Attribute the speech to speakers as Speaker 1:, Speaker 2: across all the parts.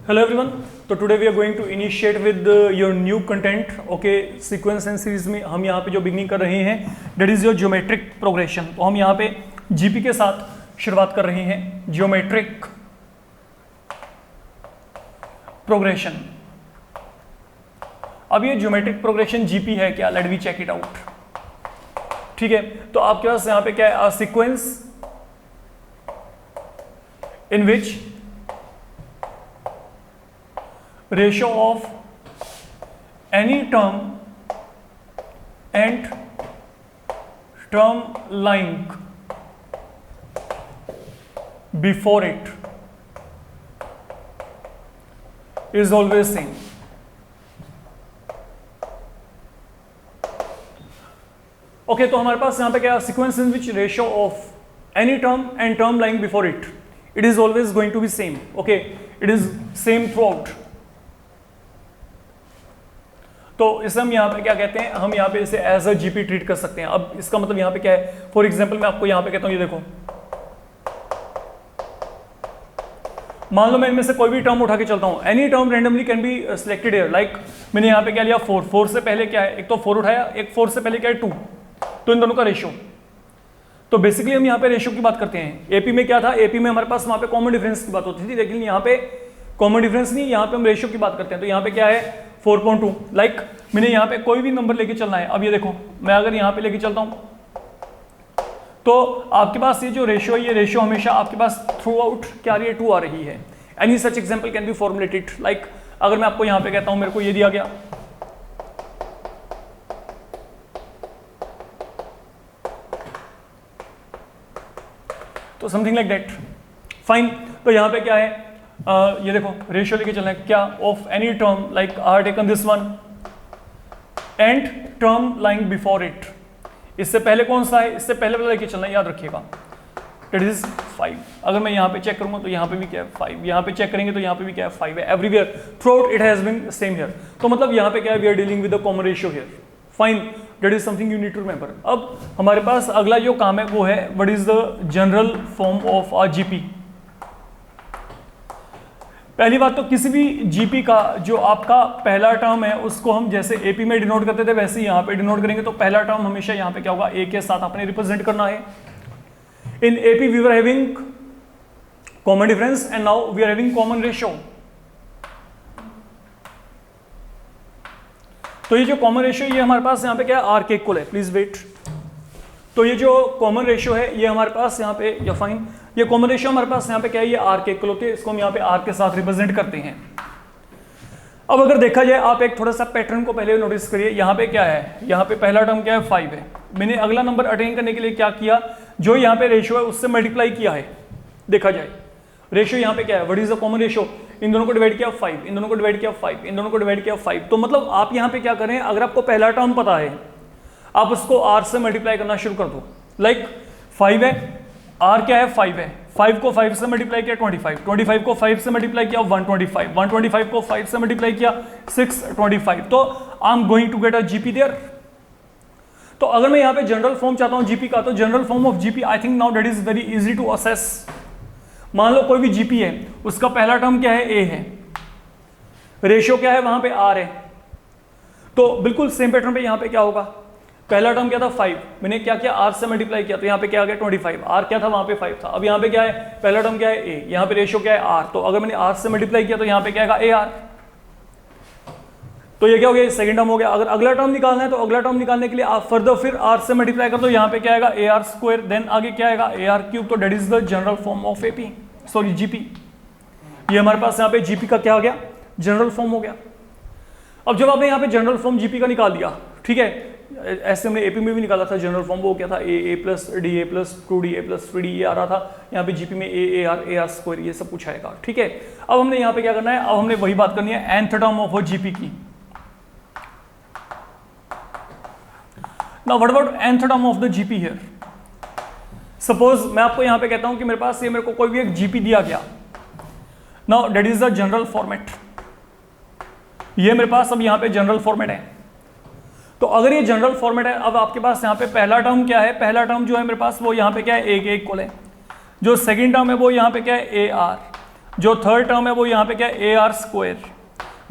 Speaker 1: Hello everyone. तो today we are going to initiate with your new content. Okay, sequence and series में हम यहाँ पे जो beginning कर रहे हैं that is your geometric progression. तो हम यहाँ पे GP के साथ शुरुआत कर रहे हैं geometric progression. अब ये geometric progression GP है क्या? Let me check it out. ठीक है, तो आपके पास यहाँ पे क्या है? A sequence in which ratio of any term and term lying before it is always same. Okay, तो हमारे पास यहाँ पे क्या sequence in which ratio of any term and term lying before it is always going to be same. Okay, it is same throughout. तो इसे हम यहाँ पे क्या कहते हैं, हम यहाँ पे इसे एज अ जीपी ट्रीट कर सकते हैं. अब इसका मतलब यहाँ पे क्या है, फॉर एग्जांपल मैं आपको यहाँ पे कहता हूँ, ये देखो, मान लो मैं इनमें से कोई भी टर्म उठा के चलता हूँ, any term randomly can be selected here. Like मैंने यहाँ पे क्या लिया, 4 से पहले क्या है, एक तो 4 उठाया, एक 4 से पहले क्या है 2, तो इन दोनों का रेशियो. तो बेसिकली हम यहाँ पे रेशियो की बात करते हैं. एपी में क्या था, एपी में हमारे पास वहाँ पे कॉमन डिफरेंस की बात होती थी, लेकिन यहाँ पे कॉमन डिफरेंस नहीं, यहाँ पे हम रेशियो की बात करते हैं. तो यहाँ पे क्या है 4.2. लाइक मैंने यहाँ पे कोई भी नंबर लेके चलना है. अब ये देखो, मैं अगर यहाँ पे लेके चलता हूँ तो आपके पास ये जो रेशियो है, ये रेशियो हमेशा आपके पास थ्रू आउट क्या आ रही है, 2 आ रही है. Any such example can be formulated. Like अगर मैं आपको यहाँ पे कहता हूँ, मेरे को ये दिया गया, तो समथिंग लाइक दैट. फाइन. तो यहाँ पे क्या है, ये देखो रेशियो लेके चलना है क्या, of any term, like I have taken this one and term lying before it. इससे पहले कौन सा है, इससे पहले वाला लेके चलना है, याद रखिएगा. It is 5. अगर मैं यहाँ पे चेक करूंगा तो यहाँ पे भी क्या है 5, यहाँ पे चेक करेंगे तो यहाँ पे भी क्या है 5 है. Everywhere throughout it has been same here. तो मतलब यहाँ पे क्या है, we are dealing with the common ratio here. Fine, that is something you need to remember. अब हमारे पास अगला जो काम है वो है, what is the general form of a GP. पहली बात तो किसी भी जीपी का जो आपका पहला टर्म है उसको हम जैसे एपी में डिनोट करते थे वैसे ही यहाँ पे डिनोट करेंगे. तो पहला टर्म हमेशा यहाँ पे क्या होगा, ए के साथ आपने रिप्रेजेंट करना है. In AP we were having common difference and now we are having common ratio. तो ये जो कॉमन रेशियो, ये हमारे पास यहाँ पे क्या है, आर के इक्वल है. Please wait. तो ये जो कॉमन रेशियो है ये हमारे पास यहाँ पे, या फाइन, ये कॉमन रेशियो हमारे पास यहाँ पे क्या है, ये आर के इक्वल होती है. इसको हम यहाँ पे आर के साथ रिप्रेजेंट करते हैं. अब अगर देखा जाए, आप एक थोड़ा सा पैटर्न को पहले नोटिस करिए. यहाँ पे क्या है, यहाँ पे पहला टर्म क्या है 5 है. मैंने अगला नंबर अटेन करने के लिए क्या किया, जो यहाँ पे रेशियो है उससे मल्टीप्लाई किया है. देखा जाए रेशियो यहाँ पे क्या है, what is the common ratio, इन दोनों को डिवाइड किया 5, इन दोनों को डिवाइड किया 5, इन दोनों को डिवाइड किया 5. तो मतलब आप यहाँ पे क्या करें, अगर आपको पहला टर्म पता है आप उसको r से मल्टीप्लाई करना शुरू कर दो. लाइक 5 है, r क्या है 5 है, 5 को 5 से मल्टीप्लाई किया 25, 25 को 5 से मल्टीप्लाई किया 125, 125 को 5 से मल्टीप्लाई किया 625. तो I am going to get a GP there. तो अगर मैं यहाँ पे जनरल फॉर्म चाहता हूँ जीपी का, तो general form of GP I think now that is very easy to assess. मान लो कोई भी जीपी है, उसका पहला टर्म क्या है, a है, रेशियो क्या है वहां पे r है. तो बिल्कुल सेम पैटर्न पे यहाँ पे क्या होगा, पहला टर्म क्या था 5, मैंने क्या किया r से मल्टीप्लाई किया, तो यहाँ पे क्या आ गया 25. r क्या था वहां पे 5 था. अब यहाँ पे क्या है, पहला टर्म क्या है a, यहाँ पे रेशियो क्या है r. तो अगर मैंने r से मल्टीप्लाई किया तो यहाँ पे क्या आएगा ar. तो ये क्या हो गया, सेकंड टर्म हो गया. अगर अगला टर्म निकालना है तो अगला टर्म निकालने के लिए आप फर्दर फिर r से मल्टीप्लाई कर दो, यहाँ पे क्या आएगा ar स्क्वायर, देन आगे क्या आएगा ar क्यूब. तो that is the general form of AP, sorry GP. ये हमारे पास यहाँ पे जीपी का क्या हो गया, जनरल फॉर्म हो गया. अब जब आपने यहाँ पे जनरल फॉर्म जीपी का निकाल दिया, ठीक है, ऐसे हमने एपी में भी निकाला था जनरल फॉर्म, वो क्या था a plus d a plus 2d a plus 3d ये आ रहा था. यहाँ पे जीपी में ए आर स्क्वायर ये सब कुछ आएगा. ठीक है, अब हमने यहाँ पे क्या करना है, अब हमने वही बात करनी है nth टर्म ऑफ जीपी की. Now what about nth term of the GP here. Suppose मैं आपको यहाँ पे कहता हूँ कि मेरे पास ये, मेरे को कोई भी एक जीपी दिया गया. Now that is the general format. ये मेरे पास अब यहाँ पे जनरल फॉर्मेट है. तो अगर ये जनरल फॉर्मेट है, अब आपके पास यहाँ पे पहला टर्म क्या है, पहला टर्म जो है मेरे पास वो यहाँ पे क्या है, ए के इक्वल है. जो सेकंड टर्म है वो यहाँ पे क्या है, ए आर. जो थर्ड टर्म है वो यहाँ पे क्या है ए आर स्क्वायर,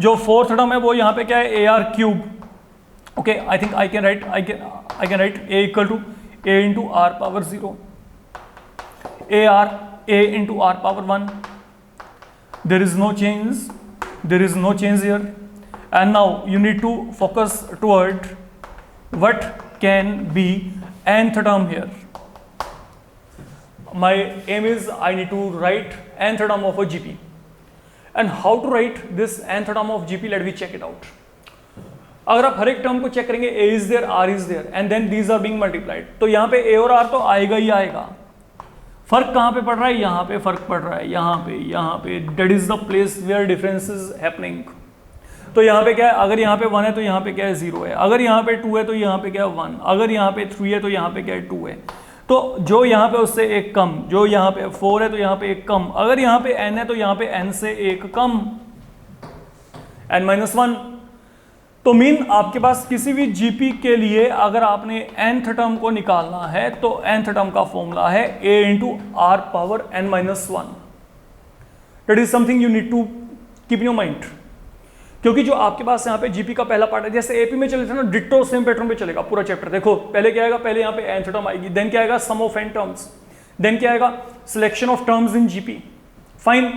Speaker 1: जो फोर्थ टर्म है वो यहाँ पे क्या है a r cube. Okay, I think I can write a equal to a into r power 0, a r a into r power 1, there is no change here, and now you need to focus toward what can be nth term here. My aim is I need to write nth term of a GP, and how to write this nth term of GP, let me check it out. अगर आप हर एक term को check करेंगे, a is there, r is there, and then these are being multiplied, तो यहाँ पे a और r तो आएगा ही आएगा। फर्क कहाँ पे पड़ रहा है? यहाँ पे फर्क पड़ रहा है, यहाँ पे that is the place where difference is happening. तो यहाँ पे क्या है, अगर यहाँ पे 1 है तो यहाँ पे क्या है 0 है, अगर यहाँ पे 2 है तो यहाँ पे क्या है 1, अगर यहाँ पे 3 है तो यहाँ पे क्या है 2 है। तो जो यहाँ पे उससे एक कम, जो यहाँ पे 4 है तो यहाँ पे एक कम, अगर यहाँ पे n है तो यहाँ पे n से एक कम, n-1। तो मीन आपके पास किसी भी जीपी के लिए अगर आपने nth टर्म को निकालना है तो nth टर्म का फॉर्मूला है a into r power n-1। That is something you need to keep in your mind, क्योंकि जो आपके पास यहाँ पे जीपी का पहला पार्ट है, जैसे एपी में चले थे ना, डिट्टो सेम पैटर्न पे चलेगा पूरा चैप्टर। देखो पहले क्या आएगा, पहले यहाँ पे nth टर्म आएगी, देन क्या आएगा सम ऑफ n टर्म्स, देन क्या आएगा selection of terms in GP. Fine,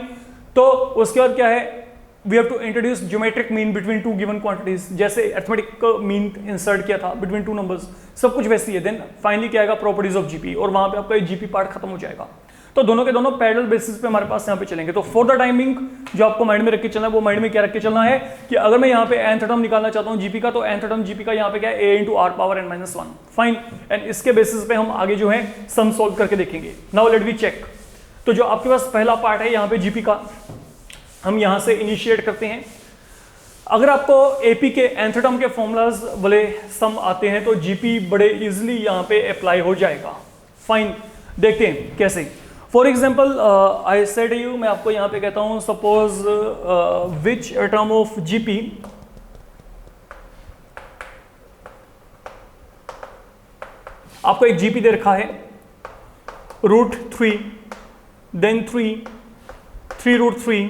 Speaker 1: तो उसके बाद क्या है, we have to introduce geometric mean between two given quantities, जैसे arithmetic मीन इंसर्ट किया था between two numbers, सब कुछ वैसी है। देन फाइनली क्या आएगा प्रॉपर्टीज ऑफ जीपी, और वहां पे आपका जीपी पार्ट खत्म हो जाएगा। तो दोनों के दोनों पैरेलल बेसिस पे हमारे पास यहाँ पे चलेंगे। तो फॉर द टाइमिंग जो आपको माइंड में रख के चलना है, वो माइंड में क्या रख के चलना है कि अगर मैं यहाँ पे nth टर्म निकालना चाहता हूँ जीपी का, तो nth टर्म जीपी का यहाँ पे क्या है a into r power n-1। Fine, and इसके बेसिस पे हम आगे जो है सम सोल्व करके देखेंगे। Now let we check. तो जो आपके पास पहला पार्ट है यहाँ पे जीपी का, हम यहाँ से इनिशिएट करते हैं। अगर आपको एपी के nth टर्म के फॉर्मूलाज वाले सम आते हैं तो जीपी बड़े इजीली यहाँ पे अप्लाई हो जाएगा। फाइन, देखते हैं कैसे। For example I said you, मैं आपको यहाँ पे कहता हूँ suppose which term of GP आपको एक जीपी दे रखा है √3, देन 3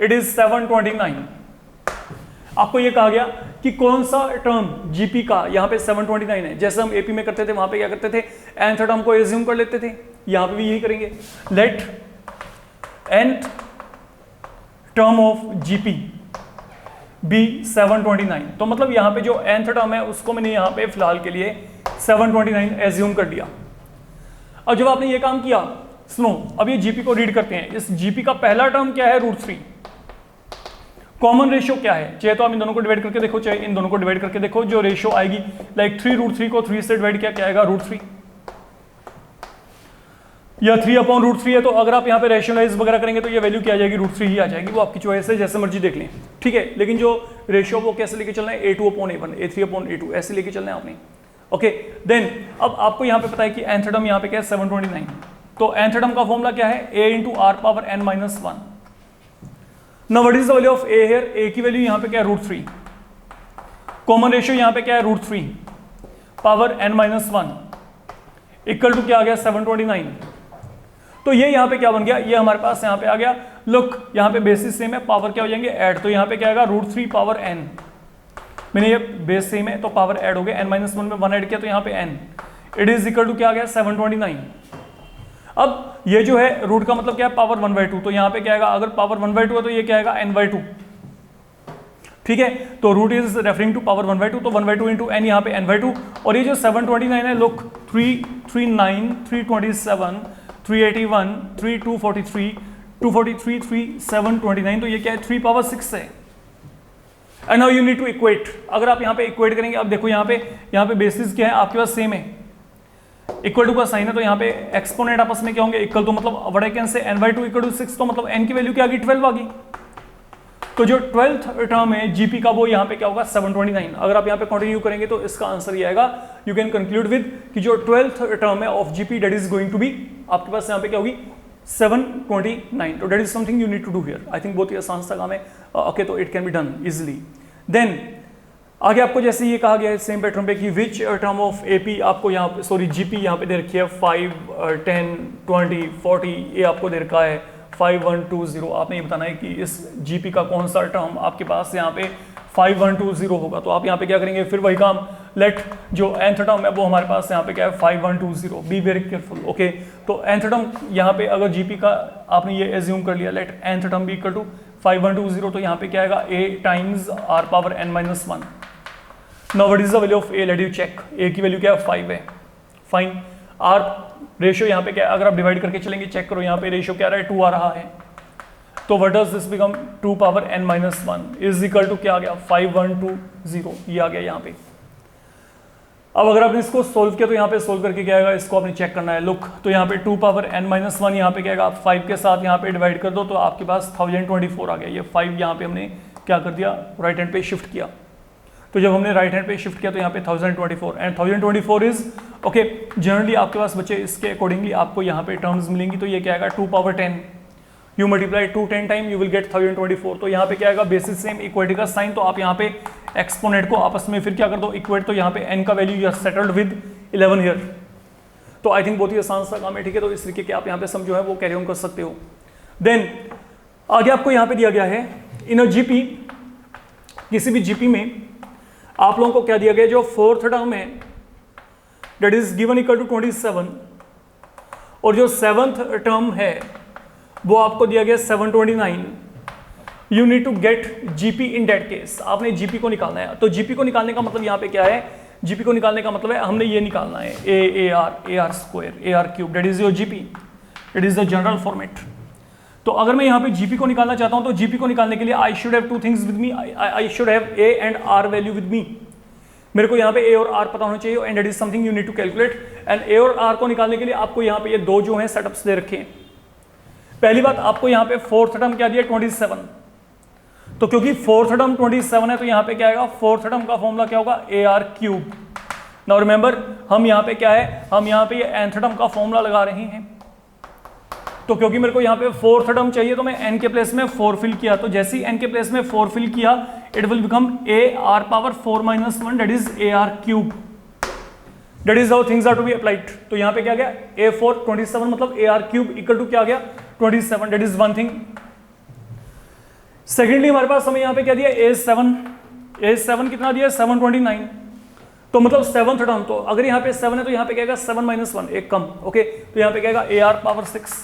Speaker 1: इट इज 729। आपको ये कहा गया कि कौन सा टर्म जीपी का यहाँ पे 729 है। जैसे हम एपी में करते थे, वहां पे क्या करते थे, nth टर्म को एज्यूम कर लेते थे, यहाँ पे भी यही करेंगे। Let nth term of GP be 729। तो मतलब यहाँ पे जो nth टर्म है उसको मैंने यहाँ पे फिलहाल के लिए 729 एज्यूम कर दिया। अब जब आपने ये काम किया, सुनो, अब ये जीपी को रीड करते हैं। इस जीपी का पहला टर्म क्या है √3। कॉमन रेशियो क्या है, चाहे तो आप इन दोनों को डिवाइड करके देखो, चाहे इन दोनों को डिवाइड करके देखो। जो रेशियो आएगी लाइक 3√3 को 3 से डिवाइड किया, क्या आएगा √3, या 3/√3 है। तो अगर आप यहाँ पे रैशनलाइज वगैरह करेंगे तो ये वैल्यू क्या आ जाएगी, √3 ही आ जाएगी। वो आपकी चॉइस है, जैसे मर्जी देख लें, ठीक है। लेकिन जो रेशियो वो कैसे लेके चलना है, a2/a1, a3/a2 ऐसे लेके चलना है आपने। ओके, देन अब आपको यहाँ पे पता है कि nth टर्म यहाँ पे क्या है 729। तो nth टर्म का फॉर्मूला क्या है, a into r power n-1। Now what is the value of a here? a की वैल्यू यहाँ पे क्या है √3, कॉमन रेशियो यहाँ पे क्या है √3 पावर n-1 इक्वल टू क्या आ गया 729। तो ये यहाँ पे क्या बन गया, ये हमारे पास यहाँ पे आ गया। लुक, यहाँ पे बेसिस सेम है, पावर क्या हो जाएंगे ऐड। तो यहाँ पे क्या आएगा √3 पावर n, मैंने ये बेस सेम है तो पावर ऐड हो गया, n-1 में 1 ऐड किया तो यहाँ पे n, it is equal to क्या आ गया 729। अब ये जो है रूट का मतलब क्या है पावर 1/2। तो यहाँ पे क्या आएगा, अगर पावर 1/2 है तो ये क्या आएगा n/2, ठीक है। तो root is referring to power 1/2, तो 1/2 इंटू n, यहाँ पे n/2। और ये जो 729 है, लुक 339, 327, 381, 243, 243, 729, तो ये क्या है 3/6 है। And now you need to equate. अगर आप यहाँ पे इक्वेट करेंगे, अब देखो यहाँ पे बेसिस क्या है आपके पास सेम है, इक्वल टू का साइन है, तो यहाँ पे एक्सपोनेंट आपस में क्या होंगे इक्वल। तो मतलब बड़े can say n/2 equal to 6, तो मतलब n की वैल्यू क्या आ गई 12 आ गई। तो जो 12th टर्म है जीपी का वो यहाँ पे क्या होगा 729। अगर आप यहाँ पे कंटिन्यू करेंगे तो इसका आंसर ये आएगा, यू कैन कंक्लूड विद कि जो 12th टर्म है of GP that is going to be आपके पास यहाँ पे क्या होगी 729। तो that is something you need to do here. I think बहुत ही आसान सा काम है। ओके, तो it can be done easily. Then आगे आपको जैसे ये कहा गया है सेम पैटर्न पे कि विच टर्म ऑफ एपी आपको यहाँ पे, सॉरी जीपी यहाँ पे दे रखी है 5, 10, 20, 40, ये आपको दे रखा है 5120, आपने ये बताना है कि इस जीपी का कौन सा टर्म आपके पास यहाँ पे 5120 होगा। तो आप यहाँ पे क्या करेंगे, फिर वही काम, लेट जो nth टर्म है वो हमारे पास यहाँ पे क्या है 5120, बी वेरी केयरफुल। ओके, तो nth टर्म यहाँ पे अगर जीपी का आपने ये एज्यूम कर लिया, let nth term be equal to 5120, तो यहाँ पे क्या आएगा a times r power n-1। Now what is the value of a, let you check. a की वैल्यू क्या है 5 है, फाइन। r रेशियो यहाँ पे क्या है, अगर आप डिवाइड करके चलेंगे, चेक करो यहाँ पे रेशियो क्या रहा है 2 आ रहा है, तो what does this become 2 power n-1 is equal to क्या आ गया 5120, ये आ गया यहाँ पे। अब अगर आपने इसको सोल्व किया तो यहाँ पे सोल्व करके क्या आएगा, इसको आपने चेक करना है। लुक, तो यहाँ पे 2 पावर n-1 यहाँ पे क्या आएगा, आप 5 के साथ यहाँ पे डिवाइड कर दो तो आपके पास 1024 आ गया। ये 5 यहाँ पे हमने क्या कर दिया, राइट हैंड पे शिफ्ट किया। तो जब हमने राइट हैंड पे शिफ्ट किया तो यहाँ पे 1024 एंड 1024 इज ओके। जनरली आपके पास बच्चे इसके अकॉर्डिंगली आपको यहाँ पे टर्म्स मिलेंगी, तो ये क्या आएगा 2 power 10, you multiply 2 10 time, you will get 1024। तो यहाँ पे क्या आएगा, बेसिस सेम इक्वेटी का साइन, तो आप यहाँ पे एक्सपोनेंट को आपस में फिर क्या कर दो, इक्वेट। तो यहाँ पे n का value you settled with 11 here. तो आई थिंक बहुत ही आसान सा काम है, ठीक है। तो इस तरीके के आप यहाँ पे समझो है वो कैरी ऑन कर सकते हो। देन आगे आपको यहाँ पे दिया गया है इन अ जीपी, किसी भी जीपी में आप लोगों को क्या दिया गया, जो फोर्थ टर्म है that is given equal to 27, और जो सेवंथ टर्म है वो आपको दिया गया 729। You need to get GP in that case. आपने जीपी को निकालना है। तो जीपी को निकालने का मतलब यहाँ पे क्या है, जीपी को निकालने का मतलब है हमने ये निकालना है a r square A r cube, that is your GP, that is the general format. तो अगर मैं यहाँ पे जीपी को निकालना चाहता हूँ तो जीपी को निकालने के लिए I should have 2 things with me, I should have a and r value with me. मेरे को यहाँ पे ए और आर पता होना चाहिए, and that is something you need to calculate. And a और आर को निकालने के लिए आपको यहाँ पे ये दो जो हैं सेटअप्स दे रखे हैं। पहली बात, आपको यहाँ पे फोर्थ टर्म क्या दिया 27, तो क्योंकि फोर्थ टर्म 27 है तो यहाँ पे क्या आएगा, फोर्थ टर्म का फॉर्मूला क्या होगा ए आर क्यूब। नाउ रिमेंबर, हम यहाँ पे क्या है, हम यहाँ पे ये nth टर्म का फॉर्मूला लगा रहे हैं। तो क्योंकि मेरे को यहाँ पे फोर्थ टर्म चाहिए तो मैं n के प्लेस में 4 फिल किया, तो जैसे ही n के प्लेस में 4 फिल किया it will become a r power 4-1 that is a r cube, that is how things are to be applied. तो यहाँ पे क्या गया a4 27 मतलब a r cube equal to क्या गया 27, that is one thing. Secondly हमारे पास हमें यहाँ पे क्या दिया a7 कितना दिया 729, तो मतलब सेवंथ टर्म, तो अगर यहाँ पे 7 है तो यहाँ पे क्या आएगा 7-1 एक कम, ओके। तो यहाँ पे क्या आएगा a r पावर 6,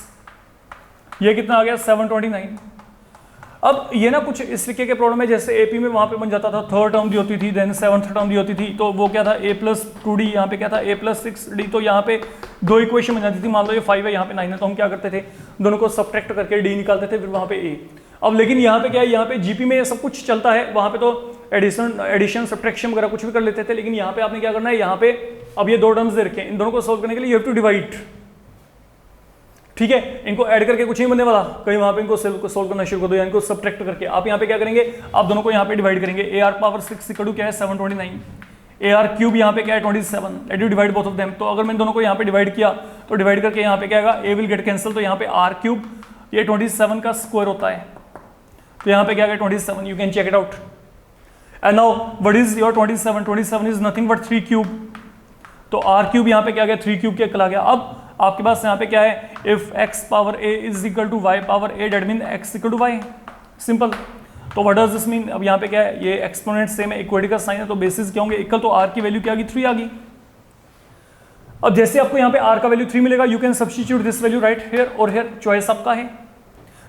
Speaker 1: ये कितना आ गया 729। अब ये ना कुछ इस तरीके के प्रॉब्लम है जैसे एपी में वहां पे बन जाता था, थर्ड टर्म दी होती थी, देन सेवंथ टर्म दी होती थी, तो वो क्या था a+2d, यहाँ पे क्या था a+6d। तो यहाँ पे दो इक्वेशन बन जाती थी, मान लो ये 5 है यहाँ पे 9 है, तो हम क्या करते थे दोनों को सब्ट्रैक्ट करके d निकालते थे, फिर वहां पे a। अब लेकिन यहाँ पे क्या है, यहाँ पे जीपी में सब कुछ चलता है, वहां पे तो एडिशन सब्ट्रैक्शन वगैरह कुछ भी कर लेते थे, लेकिन यहाँ पे आपने क्या करना है, यहाँ पे अब ये दो टर्म्स दे रखे हैं, इन दोनों को सोल्व करने के लिए यू हैव टू डिवाइड, ठीक है। इनको ऐड करके कुछ नहीं बनने वाला, कहीं वहां पे इनको सोल्व करना शुरू कर दो, या इनको सब्ट्रैक्ट करके आप यहाँ पे क्या करेंगे, आप दोनों को यहाँ पे डिवाइड करेंगे। A r power 6 equal to क्या है 729, ए आर क्यूब यहाँ पे क्या है 27, let you divide both of them. तो अगर मैं दोनों को यहाँ पे डिवाइड किया तो डिवाइड करके यहाँ पे क्या आएगा, ए विल गेट कैंसिल, तो यहाँ पे आर क्यूब ये 27 का स्क्वायर होता है, तो यहाँ पे क्या है 27, you can check it out. And now what is your 27 is nothing but 3 cube, तो आर क्यूब यहाँ पे क्या गया 3 क्यूब के चला गया। अब आपके पास यहाँ पे क्या है, if x power a is equal to y power a that mean x equal to y, simple. तो व्हाट डज दिस मीन, अब यहाँ पे क्या है, ये एक्सपोनेंट सेम है, इक्वलिटी का साइन है, तो बेसिस क्या होंगे इक्वल, तो r की वैल्यू क्या आ गई 3 आ गई। अब जैसे आपको यहाँ पे r का वैल्यू 3 मिलेगा, you can substitute this value right here और हियर, चॉइस आपका है।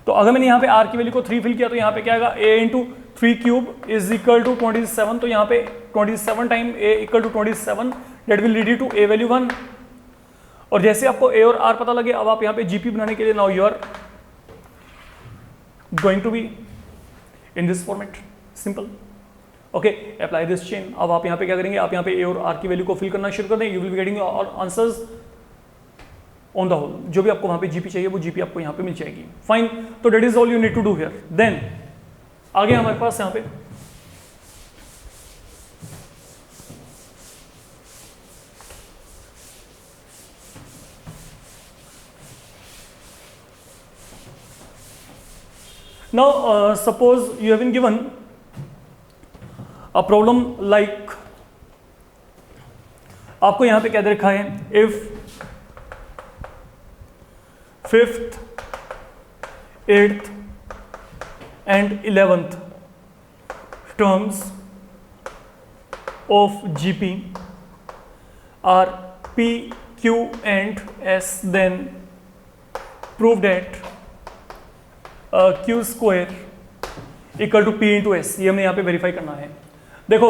Speaker 1: तो अगर मैंने यहाँ पे r की वैल्यू को 3 फिल किया तो यहाँ पे क्या आएगा, a into 3 cube is equal to 27, तो यहाँ पे 27 time a equal to 27 that will lead you to a value 1। और जैसे आपको a और r पता लगे, अब आप यहाँ पे जीपी बनाने के लिए now you are going to be in this format, simple, okay. Apply this chain. अब आप यहाँ पे क्या करेंगे, आप यहाँ पे a और r की वैल्यू को फिल करना शुरू कर दें, you will be getting all answers on the whole. जो भी आपको वहां पे जीपी चाहिए वो जीपी आपको यहाँ पे मिल जाएगी, फाइन। तो that is all you need to do here. Then आगे हमारे पास यहाँ पे now suppose you have been given a problem like, आपको यहां पे क्या दे रखा है, if fifth 8th and 11th terms of GP are P, Q and S, then prove that Q square equal to P into S. ये हमने यहाँ पे वेरीफाई करना है। देखो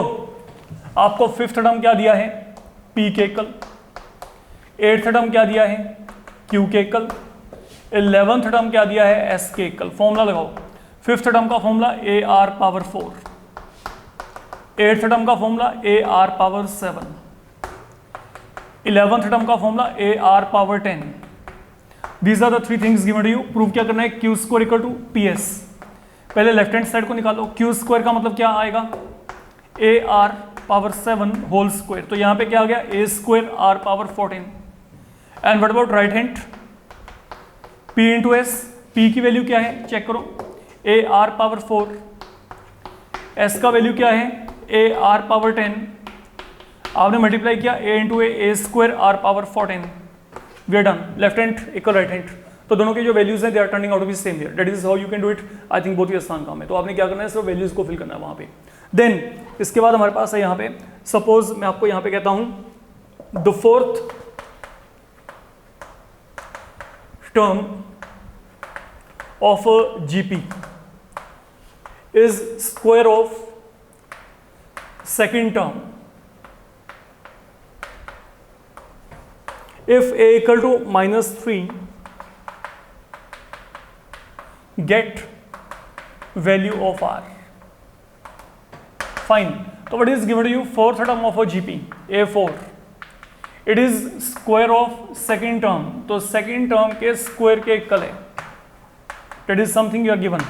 Speaker 1: आपको फिफ्थ टर्म क्या दिया है, P के एकल, एट्थ टर्म क्या दिया है, Q के एकल, 11th टर्म क्या दिया है, S के एकल। फॉर्मूला लगाओ। फिफ्थ टर्म का formula AR power 4, eighth term का formula AR power 7, 11th term का formula AR power 10। These are the three things given to you। Prove क्या करना है, Q square equal to PS। पहले लेफ्ट हैंड साइड को निकालो। Q square का मतलब क्या आएगा, AR पावर 7 होल स्क्वायर। तो यहाँ पे क्या आ गया, A square R power 14। And what about right hand, P into S. P की वैल्यू क्या है चेक करो, AR पावर 4, S का वैल्यू क्या है, AR पावर 10। आपने मल्टीप्लाई किया A into A square R power 14। We are done. Left hand equal to right, hand दोनों के जो वैल्यूज हैं they are turning out to be same here. That is how you can do it. I think बहुत ही आसान काम है। तो आपने क्या करना है, सिर्फ वैल्यूज को फिल करना है वहां पे। देन इसके बाद हमारे पास है यहाँ पे, सपोज मैं आपको यहाँ पे कहता हूं the fourth term of GP is square of second term if a equal to -3 get value of r। fine। तो what is given to you, fourth term of a GP A4, it is square of second term। तो second term के square के equal है। that is something you are given।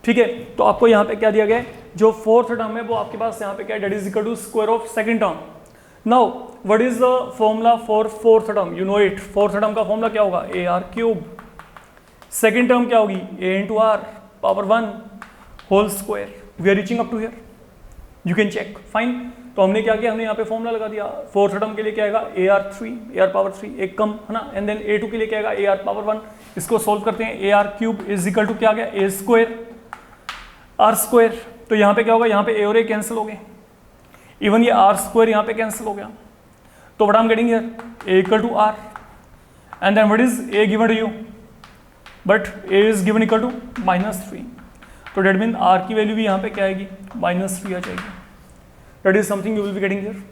Speaker 1: ठीक है, तो आपको यहाँ पे क्या दिया गया है, जो फोर्थ टर्म है वो आपके पास यहाँ पे क्या है, that is equal to square of second term। Now what is the formula for fourth term, you know it। fourth term का formula क्या होगा, AR cube। second term क्या होगी, A into R power 1 whole square। we are reaching up to here, you can check। fine। तो हमने क्या किया, हमने यहाँ पे फॉर्मूला लगा दिया। फोर्थ टर्म के लिए क्या आएगा, AR पावर 3 एक कम है ना, एंड देन A2 के लिए क्या आएगा, AR पावर 1। इसको सोल्व करते हैं। AR cube is equal to क्या आ गया, A स्क्वायर R स्क्वायर। तो यहाँ पे क्या होगा, यहाँ पे A और A कैंसिल हो गए, इवन ये R स्क्वायर यहाँ पे कैंसिल हो गया। तो what I am getting here, A equal to R and then what is A given to you, but A is given equal to -3। तो डेट मीन R की वैल्यू भी यहाँ पे क्या आएगी, -3 आ जाएगी। That is something you will be getting here.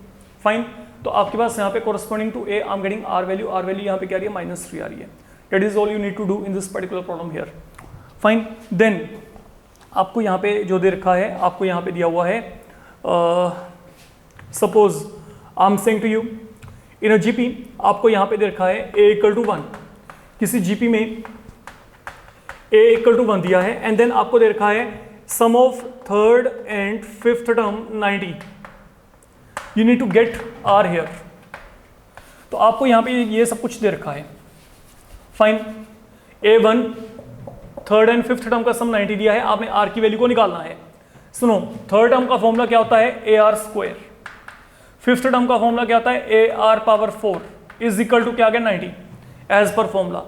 Speaker 1: Fine. तो आपके पास यहाँ पे corresponding to A I am getting R value यहाँ पे क्या आ रही है, -3 आ रही है। That is all you need to do in this particular problem here. Fine. Then आपको यहाँ पे जो दे रखा है, आपको यहाँ पे दिया हुआ है, suppose I am saying to you in a GP, आपको यहाँ पे दे रखा है A इक्वल टू 1। किसी जीपी में A इक्वल टू 1 दिया है, एंड देन आपको दे रखा है sum of third and fifth term 90। You need to get R here. तो आपको यहाँ पे ये सब कुछ दे रखा है। Fine. A1 third and fifth term का सम 90 दिया है, आपने R की वैल्यू को निकालना है। सुनो, थर्ड टर्म का फॉर्मूला क्या होता है, AR स्क्वायर। फिफ्थ टर्म का फॉर्मूला क्या होता है, AR power 4 is equal to क्या आ गया, 90 एज पर फॉर्मूला।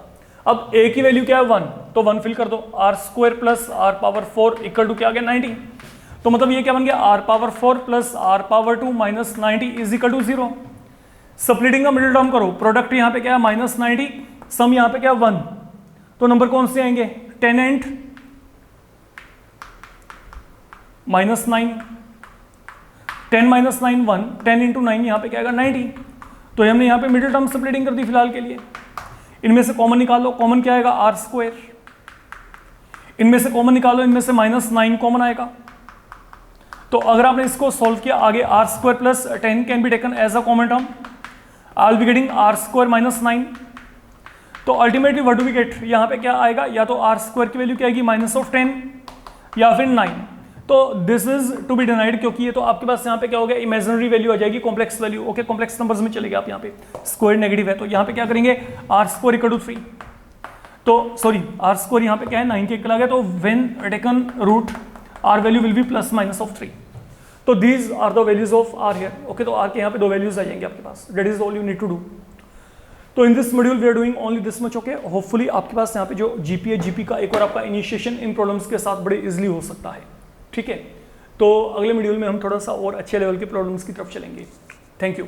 Speaker 1: अब A की वैल्यू क्या है, 1, तो 1 फिल कर दो। R square plus R power 4 equal to क्या आ गया, 90। तो मतलब ये क्या बन गया, R power 4 plus R power 2 minus 90 is equal to 0। Splitting का मिडिल टर्म करो, प्रोडक्ट यहाँ पे क्या है -90, सम यहाँ पे क्या है 1। तो नंबर कौन से आएंगे, 10 एंड -9, 10 - 9 1, 10 × 9 यहाँ पे क्या आएगा 90। तो हमने यहाँ पे मिडिल टर्म स्प्लिटिंग कर दी फिलहाल के लिए। इनमें से कॉमन निकालो, कॉमन क्या आएगा, R स्क्वायर। इनमें से कॉमन निकालो, इनमें से -9 कॉमन आएगा। तो अगर आपने इसको सॉल्व किया, आगे R square plus 10 can be taken as a common term. I will be getting R square -9। तो ultimately what do we get, यहाँ पे क्या आएगा, या तो R स्क्वायर की वैल्यू क्या आएगी -10 या फिर 9। तो this is to be denied, क्योंकि ये तो आपके पास यहाँ पे क्या हो गया, इमेजिनरी वैल्यू आ जाएगी, complex value. Okay, complex numbers में चलेगा आप यहाँ पे, स्क्वायर नेगेटिव है, तो यहाँ पे क्या करेंगे, R स्क्वायर इक्वल टू 3। तो सॉरी, R स्क्वायर यहाँ पे क्या है, 9 के इक्वल आ गया। तो when taken root R value will be +- 3। तो these are the values of R here. Okay, तो R के यहाँ पे 2 वैल्यूज आ जाएंगे आपके पास। That is all you need to do. तो in this module we are doing only this much. Okay, hopefully आपके पास यहाँ पे जो जीपी है, जीपी का एक और आपका इनिशिएशन इन प्रॉब्लम्स के साथ बड़े इजीली हो सकता है। ठीक है, तो अगले मॉड्यूल में हम थोड़ा सा और अच्छे लेवल के प्रॉब्लम्स की तरफ चलेंगे। Thank you.